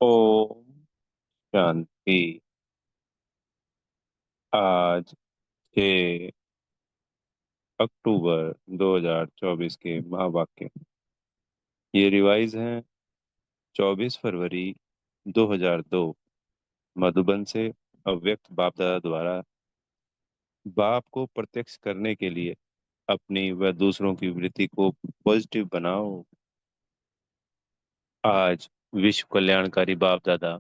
ओम शांति। आज 6 अक्टूबर 2024 के महावाक्य ये रिवाइज हैं। 24 फरवरी 2002 मधुबन से अव्यक्त बाप दादा द्वारा बाप को प्रत्यक्ष करने के लिए अपनी व दूसरों की वृत्ति को पॉजिटिव बनाओ। आज विश्व कल्याणकारी बाप दादा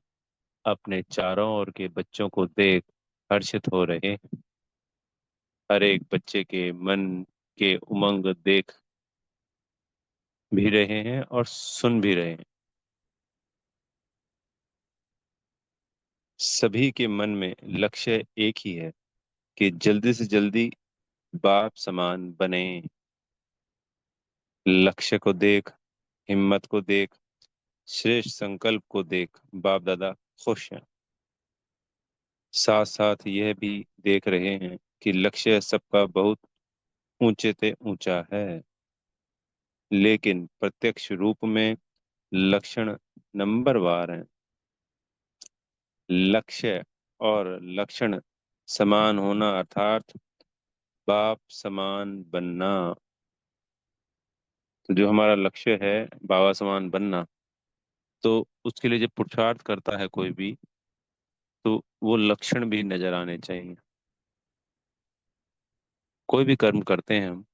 अपने चारों ओर के बच्चों को देख हर्षित हो रहे हैं। हर एक बच्चे के मन के उमंग देख भी रहे हैं और सुन भी रहे हैं। सभी के मन में लक्ष्य एक ही है कि जल्दी से जल्दी बाप समान बने। लक्ष्य को देख, हिम्मत को देख, श्रेष्ठ संकल्प को देख बाप दादा खुश हैं। साथ साथ यह भी देख रहे हैं कि लक्ष्य सबका बहुत ऊंचे से ऊंचा है, लेकिन प्रत्यक्ष रूप में लक्षण नंबरवार हैं। लक्ष्य और लक्षण समान होना अर्थात बाप समान बनना। तो जो हमारा लक्ष्य है बाबा समान बनना, तो उसके लिए जब पुरुषार्थ करता है कोई भी, तो वो लक्षण भी नजर आने चाहिए। कोई भी कर्म करते हैं हम,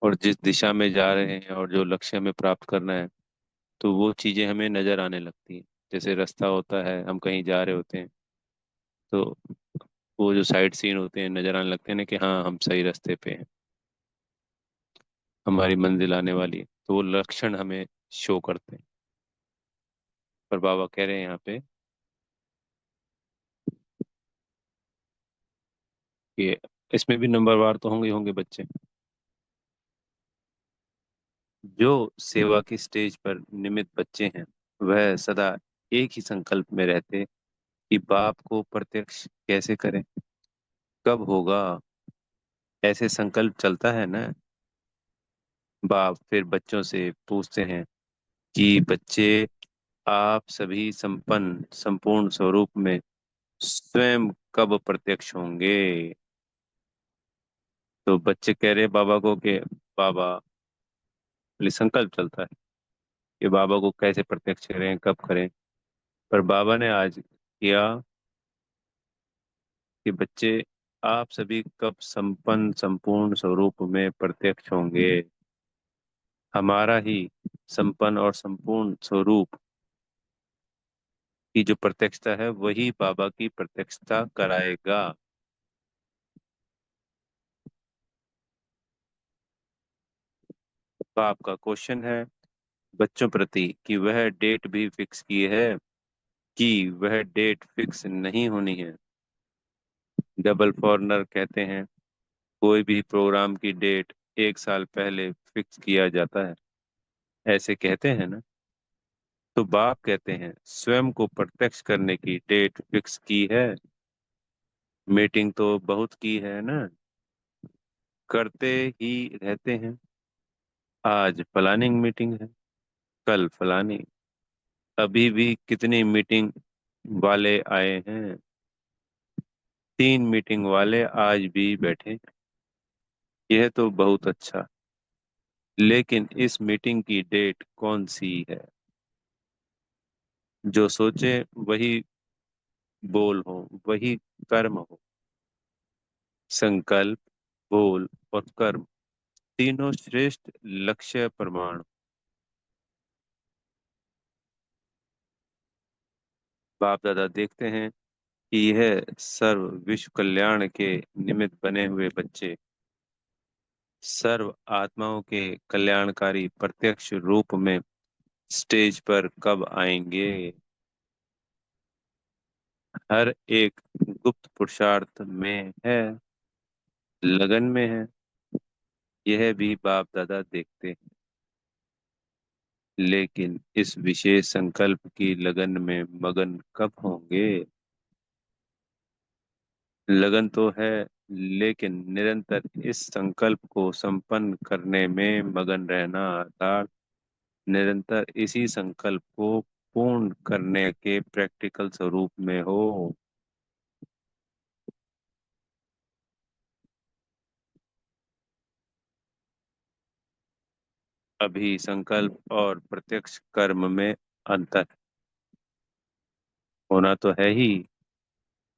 और जिस दिशा में जा रहे हैं और जो लक्ष्य हमें प्राप्त करना है, तो वो चीजें हमें नजर आने लगती हैं। जैसे रास्ता होता है, हम कहीं जा रहे होते हैं, तो वो जो साइड सीन होते हैं नजर आने लगते हैं ना कि हाँ हम सही रास्ते पे हैं, हमारी मंजिल आने वाली है, तो वो लक्षण हमें शो करते हैं। पर बाबा कह रहे हैं यहाँ पे कि इसमें भी नंबरवार तो होंगे ही होंगे बच्चे। जो सेवा की स्टेज पर निमित बच्चे हैं, वह सदा एक ही संकल्प में रहते कि बाप को प्रत्यक्ष कैसे करें, कब होगा, ऐसे संकल्प चलता है ना। बाप फिर बच्चों से पूछते हैं कि बच्चे, आप सभी संपन्न संपूर्ण स्वरूप में स्वयं कब प्रत्यक्ष होंगे। तो बच्चे कह रहे बाबा को कि बाबा, ये संकल्प चलता है कि बाबा को कैसे प्रत्यक्ष करें, कब करें। पर बाबा ने आज किया कि बच्चे, आप सभी कब संपन्न संपूर्ण स्वरूप में प्रत्यक्ष होंगे। हमारा ही संपन्न और संपूर्ण स्वरूप की जो प्रत्यक्षता है वही बाबा की प्रत्यक्षता कराएगा। तो आपका क्वेश्चन है बच्चों प्रति कि वह डेट भी फिक्स की है कि वह डेट फिक्स नहीं होनी है। डबल फॉरनर कहते हैं कोई भी प्रोग्राम की डेट 1 साल पहले फिक्स किया जाता है, ऐसे कहते हैं ना। तो बाप कहते हैं स्वयं को प्रत्यक्ष करने की डेट फिक्स की है। मीटिंग तो बहुत की है ना, करते ही रहते हैं। आज प्लानिंग मीटिंग है, कल फलानी, अभी भी कितनी मीटिंग वाले आए हैं। 3 मीटिंग वाले आज भी बैठे। यह तो बहुत अच्छा, लेकिन इस मीटिंग की डेट कौन सी है। जो सोचे वही बोल हो, वही कर्म हो। संकल्प, बोल और कर्म तीनों श्रेष्ठ लक्ष्य प्रमाण। बाप दादा देखते हैं कि यह सर्व विश्व कल्याण के निमित्त बने हुए बच्चे सर्व आत्माओं के कल्याणकारी प्रत्यक्ष रूप में स्टेज पर कब आएंगे। हर एक गुप्त पुरुषार्थ में है, लगन में है। यह भी बाप दादा देखते हैं, लेकिन इस विशेष संकल्प की लगन में मगन कब होंगे। लगन तो है, लेकिन निरंतर इस संकल्प को संपन्न करने में मगन रहना अर्थात निरंतर इसी संकल्प को पूर्ण करने के प्रैक्टिकल स्वरूप में हो। अभी संकल्प और प्रत्यक्ष कर्म में अंतर होना तो है ही,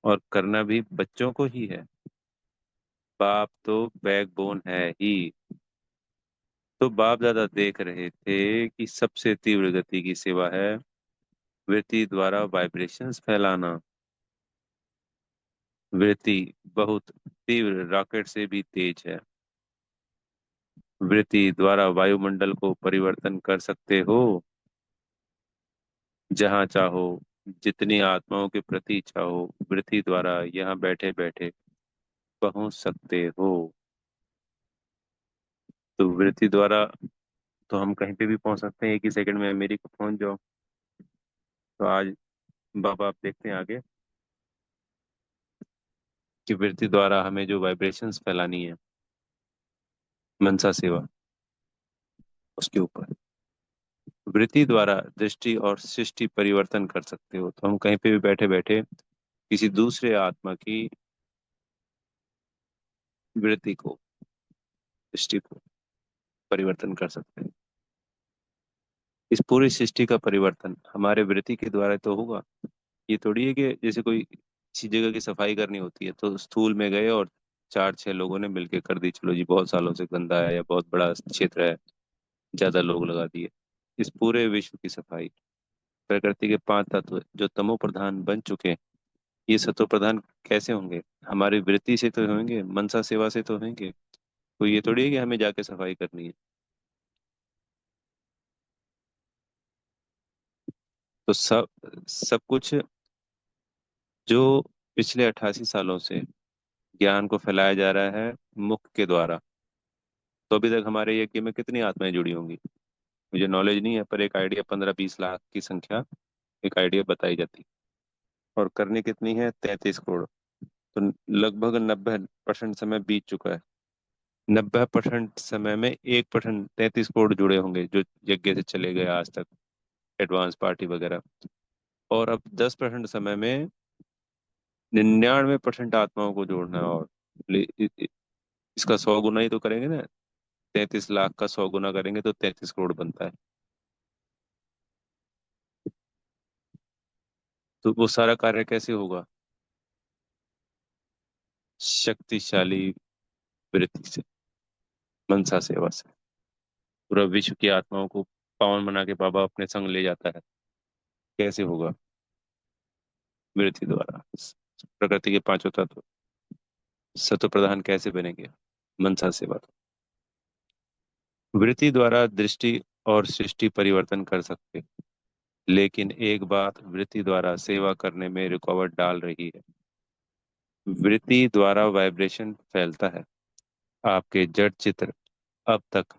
और करना भी बच्चों को ही है। बाप तो बैकबोन है ही। तो बाप दादा देख रहे थे कि सबसे तीव्र गति की सेवा है वृत्ति द्वारा वाइब्रेशंस फैलाना। वृत्ति बहुत तीव्र रॉकेट से भी तेज है। वृत्ति द्वारा वायुमंडल को परिवर्तन कर सकते हो, जहां चाहो, जितनी आत्माओं के प्रति चाहो वृत्ति द्वारा यहाँ बैठे बैठे पहुंच सकते हो। तो वृत्ति द्वारा तो हम कहीं पे भी पहुंच सकते हैं, एक ही सेकंड में अमेरिका पहुंच जाओ। तो आज बाबा आप देखते हैं आगे कि वृत्ति द्वारा हमें जो वाइब्रेशंस फैलानी है, मनसा सेवा, उसके ऊपर वृत्ति द्वारा दृष्टि और सृष्टि परिवर्तन कर सकते हो। तो हम कहीं पे भी बैठे बैठे किसी दूसरे आत्मा की वृत्ति को, दृष्टि को परिवर्तन कर सकते हैं। इस पूरी सृष्टि का परिवर्तन हमारे वृत्ति के द्वारा तो होगा। ये थोड़ी है कि जैसे कोई किसी जगह की सफाई करनी होती है तो स्थूल में गए और चार छह लोगों ने मिलकर कर दी, चलो जी बहुत सालों से गंदा है या बहुत बड़ा क्षेत्र है, ज्यादा लोग लगा दिए। इस पूरे विश्व की सफाई, प्रकृति के पांच तत्व जो तमो प्रधान बन चुके हैं, ये सतो प्रधान कैसे होंगे? हमारी वृत्ति से तो होंगे, मनसा सेवा से तो होंगे। तो ये थोड़ी है कि हमें जाके सफाई करनी है। तो सब सब कुछ जो पिछले 88 सालों से ज्ञान को फैलाया जा रहा है मुख के द्वारा, तो अभी तक हमारे यज्ञ में कितनी आत्माएं जुड़ी होंगी मुझे नॉलेज नहीं है, पर एक आइडिया 15-20 लाख की संख्या, एक आइडिया बताई जाती है। और करनी कितनी है? 33 करोड़। तो लगभग 90% समय बीत चुका है। 90% समय में 1% 33 करोड़ जुड़े होंगे जो यज्ञ से चले गए आज तक, एडवांस पार्टी वगैरह। और अब 10% समय में 99% आत्माओं को जोड़ना है। और इसका 100 गुना ही तो करेंगे ना। 33 लाख का 100 गुना करेंगे तो 33 करोड़ बनता है। तो वो सारा कार्य कैसे होगा? शक्तिशाली वृत्ति से, मनसा सेवा से। पूरा विश्व की आत्माओं को पावन बना के बाबा अपने संग ले जाता है। कैसे होगा? वृत्ति द्वारा। प्रकृति के पांचों तत्व सत्व प्रधान कैसे बनेंगे? मनसा सेवा। वृत्ति द्वारा दृष्टि और सृष्टि परिवर्तन कर सकते, लेकिन एक बात वृत्ति द्वारा सेवा करने में रुकावट डाल रही है। वृत्ति द्वारा वाइब्रेशन फैलता है। आपके जड़ चित्र अब तक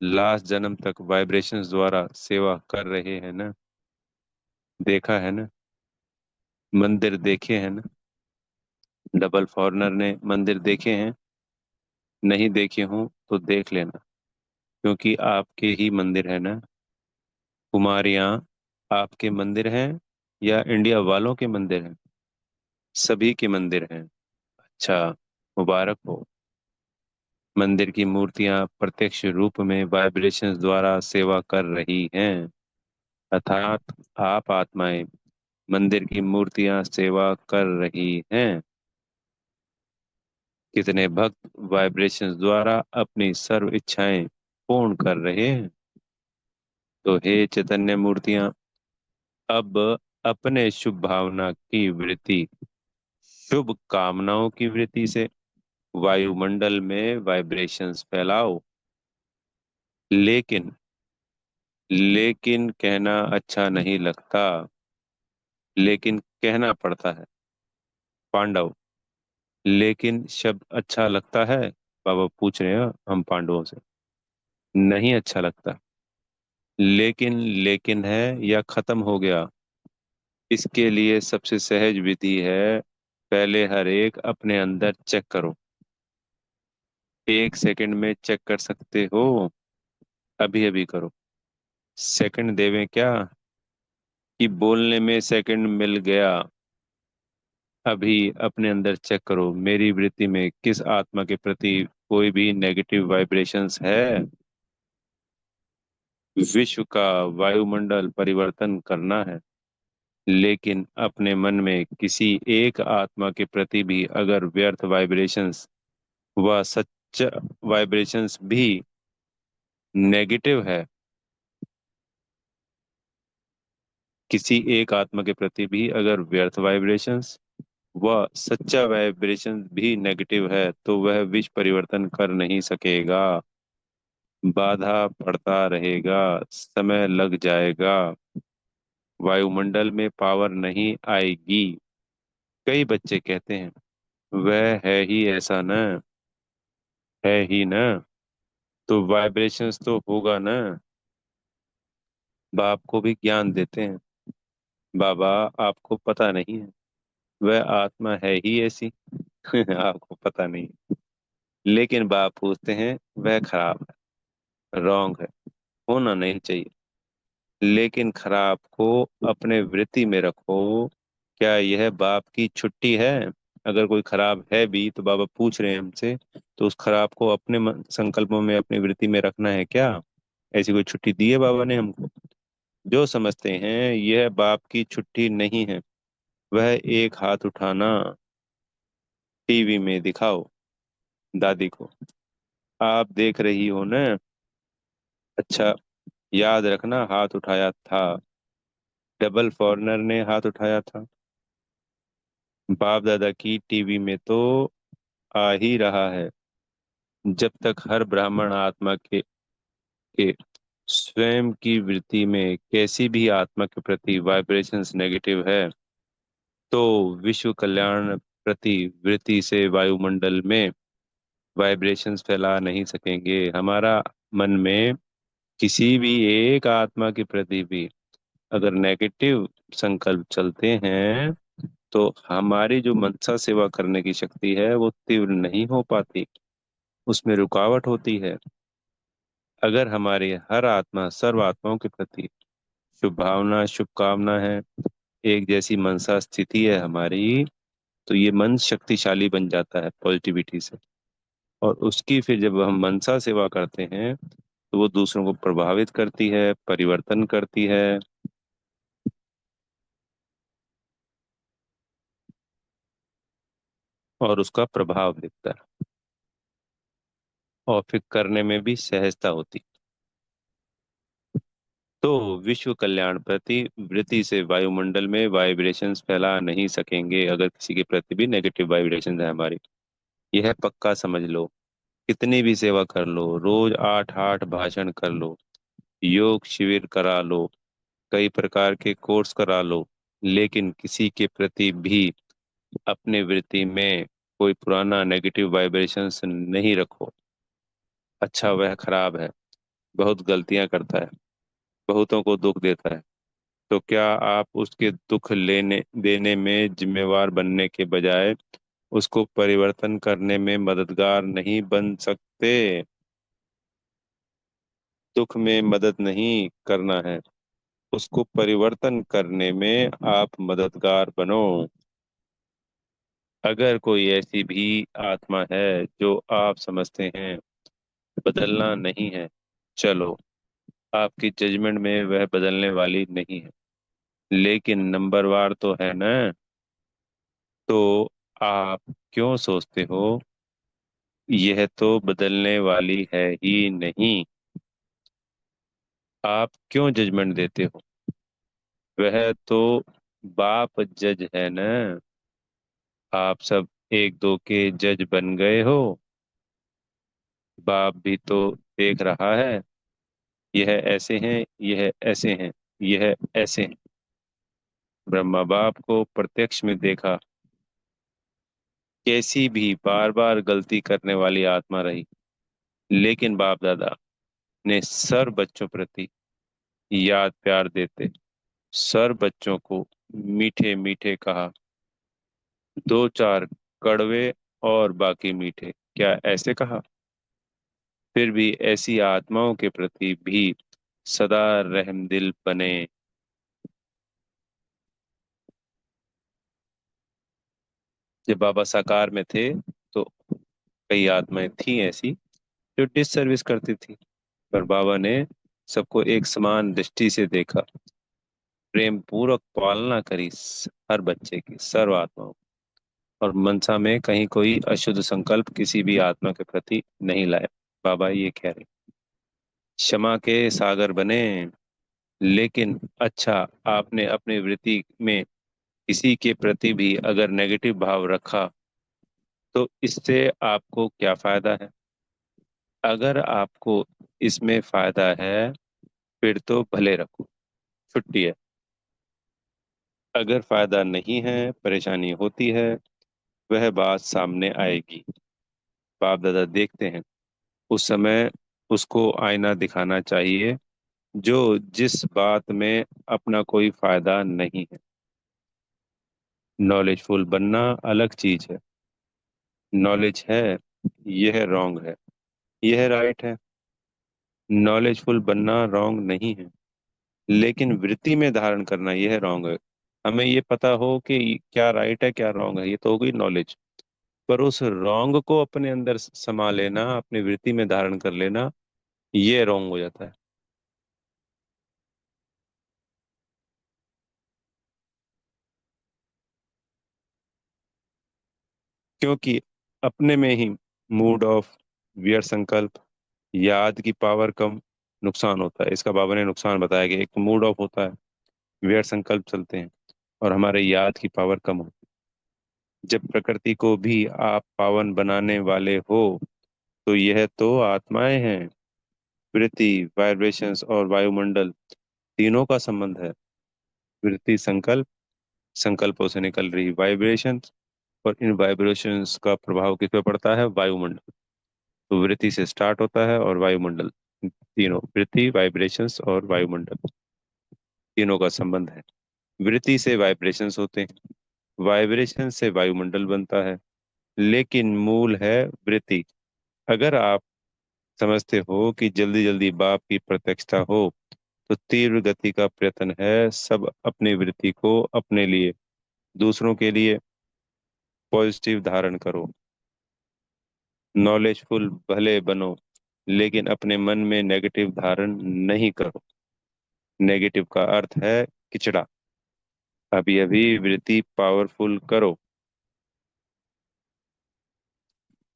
लास्ट जन्म तक वाइब्रेशंस द्वारा सेवा कर रहे हैं ना? देखा है ना? मंदिर देखे हैं ना? डबल फॉरनर ने मंदिर देखे हैं? नहीं देखे हों तो देख लेना, क्योंकि आपके ही मंदिर है ना। कुमारियां आपके मंदिर हैं या इंडिया वालों के मंदिर हैं? सभी के मंदिर हैं। अच्छा, मुबारक हो। मंदिर की मूर्तियां प्रत्यक्ष रूप में वाइब्रेशंस द्वारा सेवा कर रही हैं, अर्थात आप आत्माएं मंदिर की मूर्तियां सेवा कर रही हैं। कितने भक्त वाइब्रेशंस द्वारा अपनी सर्व इच्छाएं पूर्ण कर रहे हैं? तो हे चैतन्य मूर्तियां, अब अपने शुभ भावना की वृत्ति, शुभ कामनाओं की वृत्ति से वायुमंडल में वाइब्रेशंस फैलाओ। लेकिन लेकिन कहना अच्छा नहीं लगता, लेकिन कहना पड़ता है। पांडव, लेकिन शब्द अच्छा लगता है? बाबा पूछ रहे हैं हम पांडवों से। नहीं अच्छा लगता। लेकिन है या खत्म हो गया? इसके लिए सबसे सहज विधि है, पहले हर एक अपने अंदर चेक करो। 1 सेकंड में चेक कर सकते हो? अभी अभी करो। सेकंड देवें क्या? कि बोलने में सेकंड मिल गया। अभी अपने अंदर चेक करो, मेरी वृत्ति में किस आत्मा के प्रति कोई भी नेगेटिव वाइब्रेशंस है। विश्व का वायुमंडल परिवर्तन करना है, लेकिन अपने मन में किसी एक आत्मा के प्रति भी अगर व्यर्थ वाइब्रेशंस व सच्चा वाइब्रेशंस भी नेगेटिव है, किसी एक आत्मा के प्रति भी अगर व्यर्थ वाइब्रेशंस व सच्चा वाइब्रेशन भी नेगेटिव है, तो वह विष परिवर्तन कर नहीं सकेगा। बाधा पड़ता रहेगा, समय लग जाएगा, वायुमंडल में पावर नहीं आएगी। कई बच्चे कहते हैं वह है ही ऐसा ना, है ही ना, तो वाइब्रेशंस तो होगा ना। बाप को भी ज्ञान देते हैं, बाबा आपको पता नहीं है, वह आत्मा है ही ऐसी। आपको पता नहीं, लेकिन बाप पूछते हैं वह खराब है, रॉन्ग है, होना नहीं चाहिए, लेकिन खराब को अपने वृत्ति में रखो। क्या यह बाप की छुट्टी है? अगर कोई खराब है भी तो बाबा पूछ रहे हैं हमसे, तो उस खराब को अपने संकल्पों में, अपनी वृत्ति में रखना है क्या? ऐसी कोई छुट्टी दी है बाबा ने हमको? जो समझते हैं यह बाप की छुट्टी नहीं है, वह एक हाथ उठाना, टीवी में दिखाओ दादी को, आप देख रही हो ना, अच्छा याद रखना हाथ उठाया था, डबल फॉरनर ने हाथ उठाया था। बाप दादा की टीवी में तो आ ही रहा है। जब तक हर ब्राह्मण आत्मा के स्वयं की वृत्ति में कैसी भी आत्मा के प्रति वाइब्रेशंस नेगेटिव है, तो विश्व कल्याण प्रति वृत्ति से वायुमंडल में वाइब्रेशंस फैला नहीं सकेंगे। हमारा मन में किसी भी एक आत्मा के प्रति भी अगर नेगेटिव संकल्प चलते हैं, तो हमारी जो मनसा सेवा करने की शक्ति है वो तीव्र नहीं हो पाती, उसमें रुकावट होती है। अगर हमारी हर आत्मा सर्व आत्माओं के प्रति शुभ भावना, शुभकामना है, एक जैसी मनसा स्थिति है हमारी, तो ये मन शक्तिशाली बन जाता है पॉजिटिविटी से। और उसकी फिर जब हम मनसा सेवा करते हैं, तो वो दूसरों को प्रभावित करती है, परिवर्तन करती है, और उसका प्रभाव दिखता है, और फिर करने में भी सहजता होती। तो विश्व कल्याण प्रति वृत्ति से वायुमंडल में वाइब्रेशंस फैला नहीं सकेंगे, अगर किसी के प्रति भी नेगेटिव वाइब्रेशंस है हमारी। यह पक्का समझ लो। कितनी भी सेवा कर लो, रोज 8-8 भाषण कर लो, योग शिविर करा लो, कई प्रकार के कोर्स करा लो, लेकिन किसी के प्रति भी अपने वृत्ति में कोई पुराना नेगेटिव वाइब्रेशंस नहीं रखो। अच्छा वह खराब है, बहुत गलतियां करता है, बहुतों को दुख देता है, तो क्या आप उसके दुख लेने देने में जिम्मेवार बनने के बजाय उसको परिवर्तन करने में मददगार नहीं बन सकते? दुख में मदद नहीं करना है, उसको परिवर्तन करने में आप मददगार बनो। अगर कोई ऐसी भी आत्मा है जो आप समझते हैं बदलना नहीं है, चलो, आपकी जजमेंट में वह बदलने वाली नहीं है, लेकिन नंबरवार तो है ना। तो आप क्यों सोचते हो यह तो बदलने वाली है ही नहीं? आप क्यों जजमेंट देते हो? वह तो बाप जज है ना। आप सब एक दो के जज बन गए हो। बाप भी तो देख रहा है, यह ऐसे हैं, यह ऐसे हैं, यह ऐसे हैं। ब्रह्मा बाप को प्रत्यक्ष में देखा, कैसी भी बार बार गलती करने वाली आत्मा रही, लेकिन बाप दादा ने सर्व बच्चों प्रति याद प्यार देते, सर्व बच्चों को मीठे मीठे कहा, दो चार कड़वे और बाकी मीठे, क्या ऐसे कहा? फिर भी ऐसी आत्माओं के प्रति भी सदा रहमदिल बने। जब बाबा साकार में थे तो कई आत्माएं थी ऐसी जो डिस सर्विस करती थी, पर बाबा ने सबको एक समान दृष्टि से देखा, प्रेम पूर्वक पालना करी हर बच्चे की, सर्व आत्माओं, और मनसा में कहीं कोई अशुद्ध संकल्प किसी भी आत्मा के प्रति नहीं लाए। बाबा ये कह रहे, क्षमा के सागर बने, लेकिन अच्छा, आपने अपनी वृत्ति में किसी के प्रति भी अगर नेगेटिव भाव रखा तो इससे आपको क्या फायदा है? अगर आपको इसमें फायदा है फिर तो भले रखो, छुट्टी है। अगर फायदा नहीं है, परेशानी होती है, वह बात सामने आएगी। बाप दादा देखते हैं, उस समय उसको आईना दिखाना चाहिए जो जिस बात में अपना कोई फायदा नहीं है। नॉलेजफुल बनना अलग चीज है। नॉलेज है, यह रॉन्ग है, यह राइट है। नॉलेजफुल बनना रॉन्ग नहीं है, लेकिन वृत्ति में धारण करना यह रॉन्ग है। हमें ये पता हो कि क्या राइट है क्या रॉन्ग है, ये तो हो गई नॉलेज। पर उस रॉन्ग को अपने अंदर समा लेना, अपनी वृत्ति में धारण कर लेना, ये रॉन्ग हो जाता है। क्योंकि अपने में ही मूड ऑफ, व्यर्थ संकल्प, याद की पावर कम, नुकसान होता है। इसका बाबा ने नुकसान बताया कि एक मूड ऑफ होता है, व्यर्थ संकल्प चलते हैं, और हमारे याद की पावर कम होती है। जब प्रकृति को भी आप पावन बनाने वाले हो तो यह तो आत्माएं हैं। वृत्ति, वाइब्रेशंस और वायुमंडल तीनों का संबंध है। वृत्ति संकल्प, संकल्पों से निकल रही वाइब्रेशंस, और इन वाइब्रेशंस का प्रभाव किस पे पड़ता है? वायुमंडल। तो वृत्ति से स्टार्ट होता है और वायुमंडल, तीनों, वृत्ति, वाइब्रेशंस और वायुमंडल, तीनों का संबंध है। वृत्ति से वाइब्रेशंस होते हैं, वाइब्रेशन से वायुमंडल बनता है, लेकिन मूल है वृत्ति। अगर आप समझते हो कि जल्दी जल्दी बाप की प्रत्यक्षता हो तो तीव्र गति का प्रयत्न है सब अपनी वृत्ति को अपने लिए, दूसरों के लिए पॉजिटिव धारण करो। नॉलेजफुल भले बनो, लेकिन अपने मन में नेगेटिव धारण नहीं करो। नेगेटिव का अर्थ है किचड़ा। अभी अभी वृत्ति पावरफुल करो,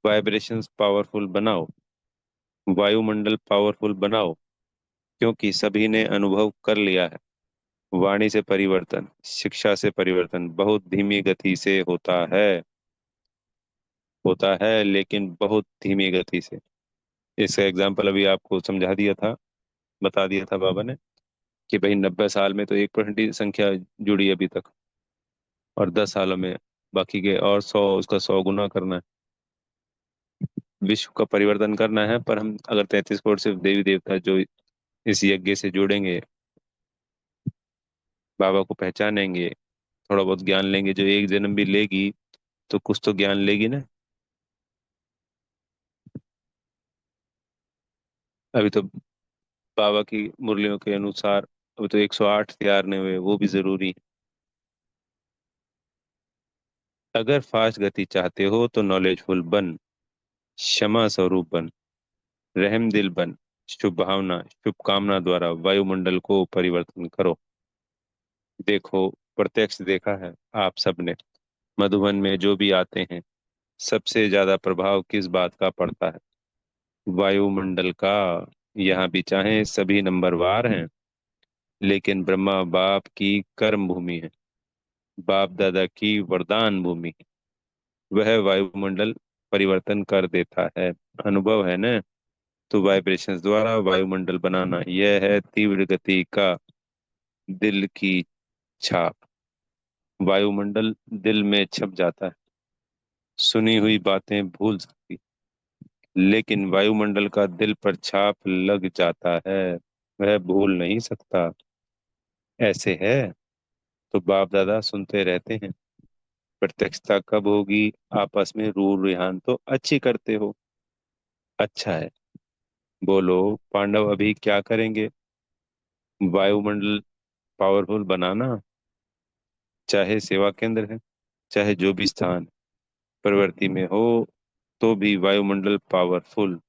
वाइब्रेशंस पावरफुल बनाओ, वायुमंडल पावरफुल बनाओ, क्योंकि सभी ने अनुभव कर लिया है। वाणी से परिवर्तन, शिक्षा से परिवर्तन बहुत धीमी गति से होता है, लेकिन बहुत धीमी गति से। इसका एग्जाम्पल अभी आपको समझा दिया था, बता दिया था बाबा ने, कि भाई 90 साल में तो 1% ही संख्या जुड़ी अभी तक, और 10 सालों में बाकी के और 100, उसका 100 गुना करना है। विश्व का परिवर्तन करना है, पर हम अगर 33 करोड़ सिर्फ देवी देवता जो इस यज्ञ से जुड़ेंगे, बाबा को पहचानेंगे, थोड़ा बहुत ज्ञान लेंगे, जो एक जन्म भी लेगी तो कुछ तो ज्ञान लेगी ना। अभी तो बाबा की मुरलियों के अनुसार अभी तो 108 तैयार नहीं हुए, वो भी जरूरी है। अगर फास्ट गति चाहते हो तो नॉलेजफुल बन, क्षमा स्वरूप बन, रहम दिल बन, शुभ भावना, शुभ कामना द्वारा वायुमंडल को परिवर्तन करो। देखो, प्रत्यक्ष देखा है आप सबने, मधुबन में जो भी आते हैं, सबसे ज्यादा प्रभाव किस बात का पड़ता है? वायुमंडल का। यहाँ भी चाहे सभी नंबरवार हैं, लेकिन ब्रह्मा बाप की कर्म भूमि है, बाप दादा की वरदान भूमि है। वह वायुमंडल परिवर्तन कर देता है। अनुभव है ना? तो वाइब्रेशंस द्वारा वायुमंडल बनाना, यह है तीव्र गति का दिल की छाप। वायुमंडल दिल में छप जाता है। सुनी हुई बातें भूल सकती, लेकिन वायुमंडल का दिल पर छाप लग जाता है, वह भूल नहीं सकता। ऐसे है। तो बाप दादा सुनते रहते हैं, प्रत्यक्षता कब होगी? आपस में रूल रिहान तो अच्छी करते हो, अच्छा है। बोलो, पांडव अभी क्या करेंगे? वायुमंडल पावरफुल बनाना, चाहे सेवा केंद्र है, चाहे जो भी स्थान। प्रवृत्ति में हो तो भी वायुमंडल पावरफुल,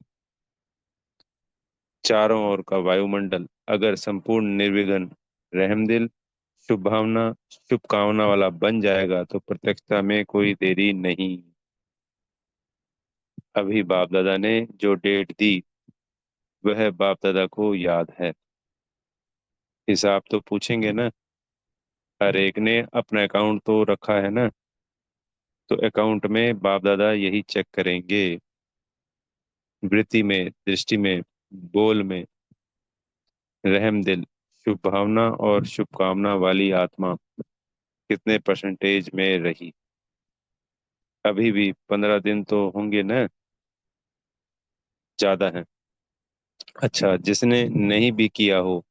चारों ओर का वायुमंडल अगर संपूर्ण निर्विघ्न, रहमदिल, शुभ भावना, शुभ कामना वाला बन जाएगा तो प्रत्यक्षता में कोई देरी नहीं। अभी बाप दादा ने जो डेट दी वह बाप दादा को याद है। हिसाब तो पूछेंगे ना, हर एक ने अपना अकाउंट तो रखा है ना, तो अकाउंट में बाप दादा यही चेक करेंगे। वृत्ति में, दृष्टि में, बोल में, रहम दिल, शुभ भावना और शुभकामना वाली आत्मा कितने परसेंटेज में रही। अभी भी 15 दिन तो होंगे ना, ज्यादा है। अच्छा, जिसने नहीं भी किया हो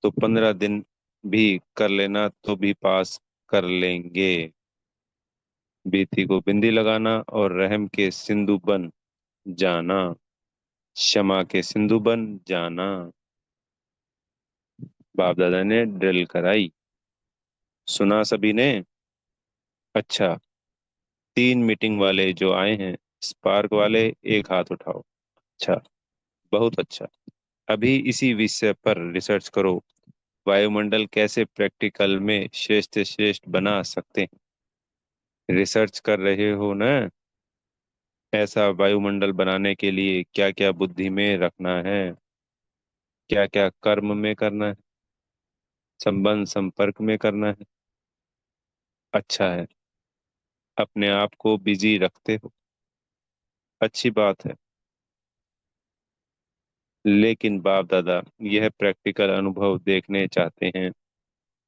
तो 15 दिन भी कर लेना तो भी पास कर लेंगे। बीती को बिंदी लगाना और रहम के सिंधु बन जाना, क्षमा के सिंधु बन जाना। बाप दादा ने ड्रिल कराई, सुना सभी ने। अच्छा, 3 मीटिंग वाले जो आए हैं, स्पार्क वाले, एक हाथ उठाओ। अच्छा, बहुत अच्छा। अभी इसी विषय पर रिसर्च करो, वायुमंडल कैसे प्रैक्टिकल में श्रेष्ठ से श्रेष्ठ बना सकते हैं। रिसर्च कर रहे हो ना, ऐसा वायुमंडल बनाने के लिए क्या क्या बुद्धि में रखना है, क्या क्या कर्म में करना है, संबंध संपर्क में करना है। अच्छा है, अपने आप को बिजी रखते हो, अच्छी बात है। लेकिन बाप दादा यह प्रैक्टिकल अनुभव देखने चाहते हैं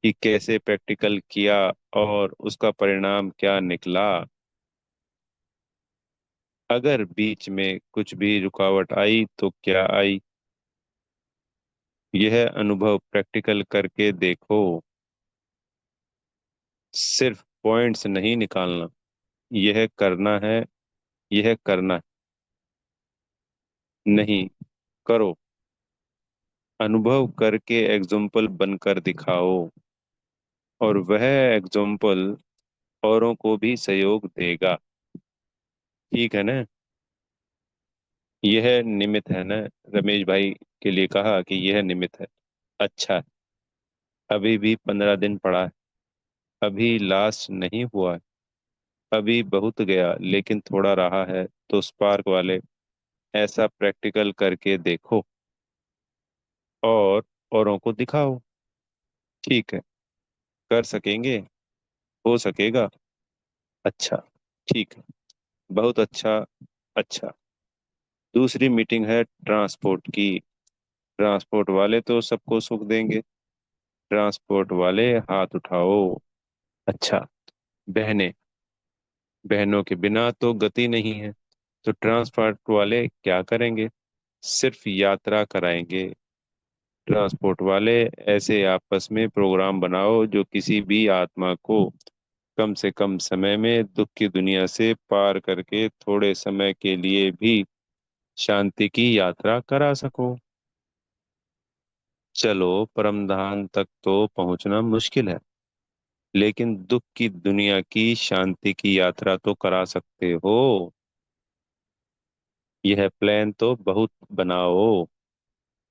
कि कैसे प्रैक्टिकल किया और उसका परिणाम क्या निकला। अगर बीच में कुछ भी रुकावट आई तो क्या आई, यह अनुभव प्रैक्टिकल करके देखो। सिर्फ पॉइंट्स नहीं निकालना, यह करना है, यह करना है। नहीं, करो, अनुभव करके एग्जाम्पल बनकर दिखाओ, और वह एग्जाम्पल औरों को भी सहयोग देगा। ठीक है ना। यह निमित्त है ना, रमेश भाई के लिए कहा कि यह निमित्त है। अच्छा है, अभी भी 15 दिन पड़ा है, अभी लास्ट नहीं हुआ है, अभी बहुत गया लेकिन थोड़ा रहा है। तो स्पार्क वाले ऐसा प्रैक्टिकल करके देखो और औरों को दिखाओ। ठीक है, कर सकेंगे, हो सकेगा। अच्छा, ठीक है, बहुत अच्छा। अच्छा, दूसरी मीटिंग है ट्रांसपोर्ट की। ट्रांसपोर्ट वाले तो सबको सुख देंगे, ट्रांसपोर्ट वाले हाथ उठाओ। अच्छा, बहनें, बहनों के बिना तो गति नहीं है, तो ट्रांसपोर्ट वाले क्या करेंगे, सिर्फ यात्रा कराएंगे। ट्रांसपोर्ट वाले ऐसे आपस में प्रोग्राम बनाओ जो किसी भी आत्मा को कम से कम समय में दुख की दुनिया से पार करके थोड़े समय के लिए भी शांति की यात्रा करा सको। चलो, परमधाम तक तो पहुंचना मुश्किल है, लेकिन दुख की दुनिया की शांति की यात्रा तो करा सकते हो। यह प्लान तो बहुत बनाओ,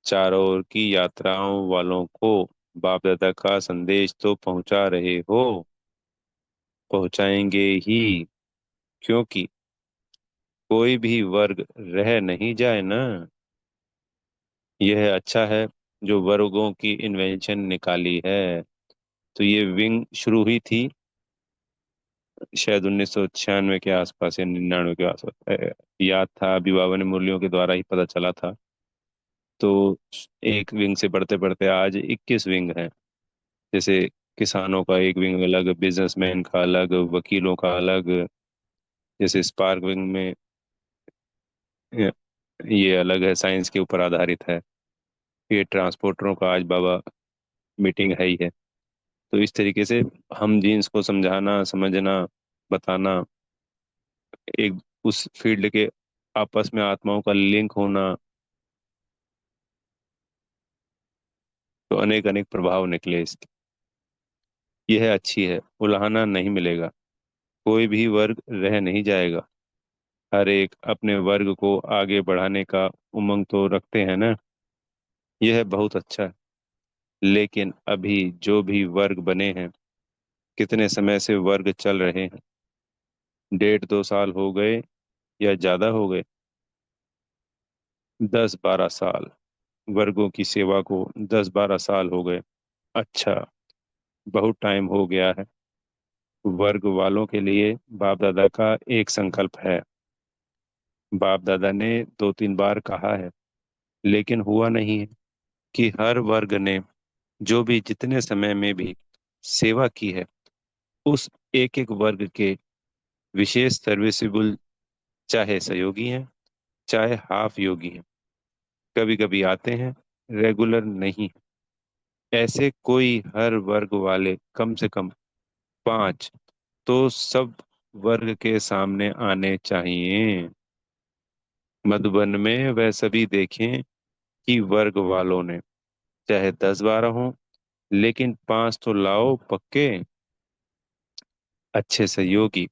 चारों ओर की यात्राओं वालों को बाप दादा का संदेश तो पहुंचा रहे हो, पहुंचाएंगे ही, क्योंकि कोई भी वर्ग रह नहीं जाए ना। यह अच्छा है जो वर्गों की इन्वेंशन निकाली है। तो ये विंग शुरू हुई थी शायद 1996 के आसपास या 99 के आसपास, याद था, अभी बाबा ने मुरलियों के द्वारा ही पता चला था। तो एक विंग से बढ़ते बढ़ते आज 21 विंग हैं। जैसे किसानों का एक विंग अलग, बिजनेसमैन का अलग, वकीलों का अलग। जैसे स्पार्क विंग में ये ये अलग है, साइंस के ऊपर आधारित है। ये ट्रांसपोर्टरों का आज बाबा मीटिंग है ही है। तो इस तरीके से हम जीन्स को समझाना, समझना, बताना, एक उस फील्ड के आपस में आत्माओं का लिंक होना, तो अनेक अनेक प्रभाव निकले इसके। यह अच्छी है, उलाहना नहीं मिलेगा। कोई भी वर्ग रह नहीं जाएगा। हर एक अपने वर्ग को आगे बढ़ाने का उमंग तो रखते हैं ना। यह बहुत अच्छा है। लेकिन अभी जो भी वर्ग बने हैं, कितने समय से वर्ग चल रहे हैं? 1.5-2 साल हो गए या ज्यादा हो गए? 10-12 साल। वर्गों की सेवा को 10-12 साल हो गए। अच्छा, बहुत टाइम हो गया है। वर्ग वालों के लिए बाप दादा का एक संकल्प है। बाप दादा ने 2-3 बार कहा है, लेकिन हुआ नहीं है कि हर वर्ग ने जो भी जितने समय में भी सेवा की है, उस एक एक वर्ग के विशेष सर्विसेबल, चाहे सहयोगी हैं, चाहे हाफ योगी हैं, कभी कभी आते हैं, रेगुलर नहीं। ऐसे कोई हर वर्ग वाले कम से कम 5 तो सब वर्ग के सामने आने चाहिए। मधुबन में वह सभी देखें कि वर्ग वालों ने चाहे 10-12 हो, लेकिन 5 तो लाओ पक्के। अच्छे सहयोगी,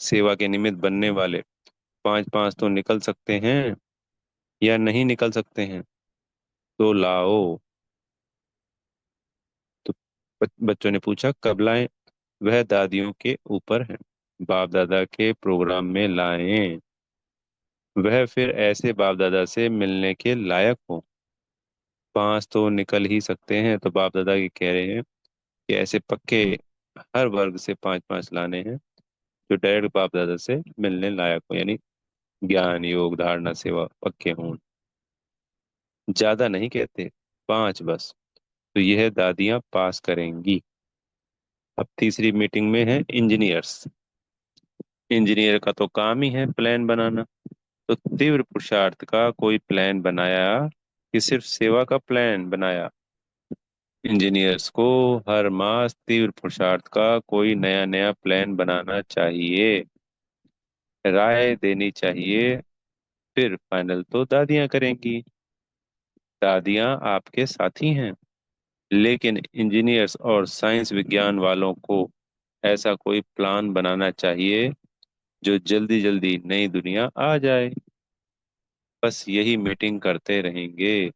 सेवा के निमित्त बनने वाले 5-5 तो निकल सकते हैं या नहीं निकल सकते हैं? तो लाओ। तो बच्चों ने पूछा, कब लाएं? वह दादियों के ऊपर है। बाप दादा के प्रोग्राम में लाएं। वह फिर ऐसे बाप दादा से मिलने के लायक हो। 5 तो निकल ही सकते हैं, तो बाप दादा ये कह रहे हैं कि ऐसे पक्के हर वर्ग से 5-5 लाने हैं, जो डायरेक्ट बाप दादा से मिलने लायक हो, यानी ज्ञान योग धारणा सेवा पक्के हों। ज्यादा नहीं कहते, 5 बस। तो यह दादियां पास करेंगी। अब तीसरी मीटिंग में है इंजीनियर्स। इंजीनियर का तो काम ही है प्लान बनाना। तो तीव्र पुरुषार्थ का कोई प्लान बनाया कि सिर्फ सेवा का प्लान बनाया? इंजीनियर्स को हर मास तीव्र पुरुषार्थ का कोई नया नया प्लान बनाना चाहिए, राय देनी चाहिए। फिर फाइनल तो दादियां करेंगी। दादियां आपके साथी हैं, लेकिन इंजीनियर्स और साइंस विज्ञान वालों को ऐसा कोई प्लान बनाना चाहिए जो जल्दी जल्दी नई दुनिया आ जाए। बस यही मीटिंग करते रहेंगे,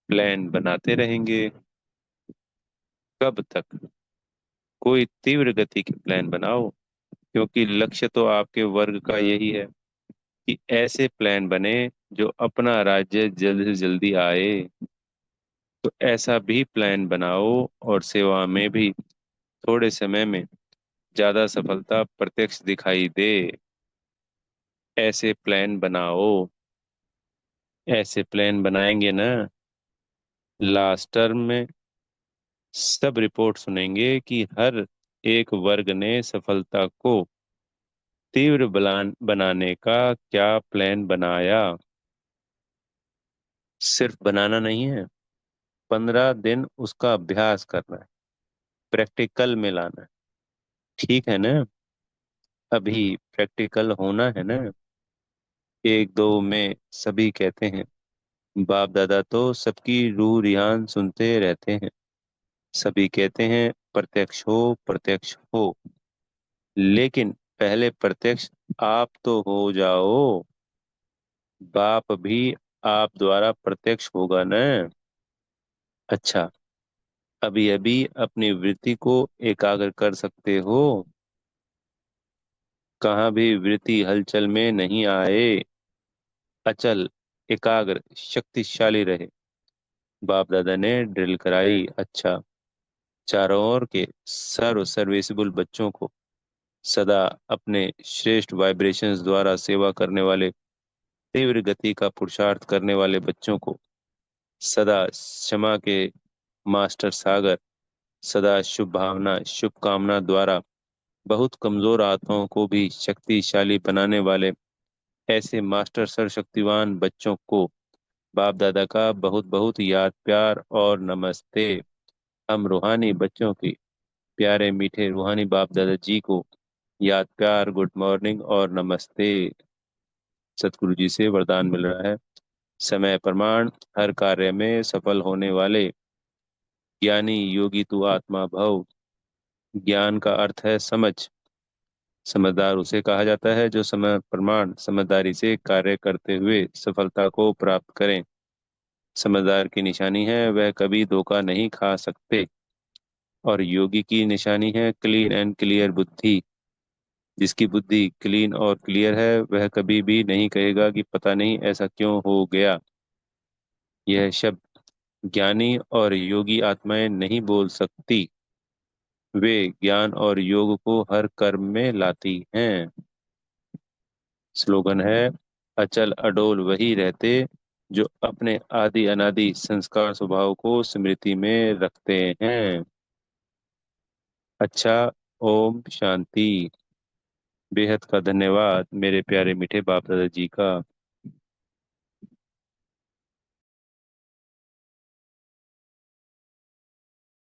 प्लान बनाते रहेंगे। कब तक? कोई तीव्र गति के प्लान बनाओ, क्योंकि लक्ष्य तो आपके वर्ग का यही है कि ऐसे प्लान बने जो अपना राज्य जल्द से जल्दी आए। तो ऐसा भी प्लान बनाओ और सेवा में भी थोड़े समय में ज्यादा सफलता प्रत्यक्ष दिखाई दे। ऐसे प्लान बनाओ। ऐसे प्लान बनाएंगे ना, लास्ट टर्म में सब रिपोर्ट सुनेंगे कि हर एक वर्ग ने सफलता को तीव्र बनाने का क्या प्लान बनाया। सिर्फ बनाना नहीं है, 15 दिन उसका अभ्यास करना है, प्रैक्टिकल में लाना है। ठीक है ना? अभी प्रैक्टिकल होना है ना। 1-2 में सभी कहते हैं, बाप दादा तो सबकी रूह रियान सुनते रहते हैं। सभी कहते हैं, प्रत्यक्ष हो प्रत्यक्ष हो। लेकिन पहले प्रत्यक्ष आप तो हो जाओ। बाप भी आप द्वारा प्रत्यक्ष होगा ना। अच्छा, अभी अभी अपनी वृत्ति को एकाग्र कर सकते हो? कहाँ भी वृत्ति हलचल में नहीं आए, अचल, एकाग्र, शक्तिशाली रहे। बाप दादा ने ड्रिल कराई। अच्छा, चारों ओर के सर्विसेबल बच्चों को, सदा अपने श्रेष्ठ वाइब्रेशंस द्वारा सेवा करने वाले, तीव्र गति का पुरुषार्थ करने वाले बच्चों को, सदा क्षमा के मास्टर सागर, सदा शुभ भावना शुभकामना द्वारा बहुत कमजोर आत्माओं को भी शक्तिशाली बनाने वाले ऐसे मास्टर सर्वशक्तिवान बच्चों को बाप दादा का बहुत बहुत याद प्यार और नमस्ते। हम रूहानी बच्चों की प्यारे मीठे रूहानी बाप दादा जी को याद प्यार, गुड मॉर्निंग और नमस्ते। सतगुरु जी से वरदान मिल रहा है। समय प्रमाण, हर कार्य में सफल होने वाले ज्ञानी योगी तू आत्मा भव। ज्ञान का अर्थ है समझ, समझदार उसे कहा जाता है जो समय प्रमाण समझदारी से कार्य करते हुए सफलता को प्राप्त करें। समझदार की निशानी है वह कभी धोखा नहीं खा सकते। और योगी की निशानी है क्लीन एंड क्लियर बुद्धि। जिसकी बुद्धि क्लीन और क्लियर है वह कभी भी नहीं कहेगा कि पता नहीं ऐसा क्यों हो गया। यह शब्द ज्ञानी और योगी आत्माएं नहीं बोल सकती। वे ज्ञान और योग को हर कर्म में लाती हैं। स्लोगन है, अचल अडोल वही रहते जो अपने आदि अनादि संस्कार स्वभाव को स्मृति में रखते हैं। अच्छा। ओम शांति। बेहद का धन्यवाद मेरे प्यारे मीठे बाप दादा जी का।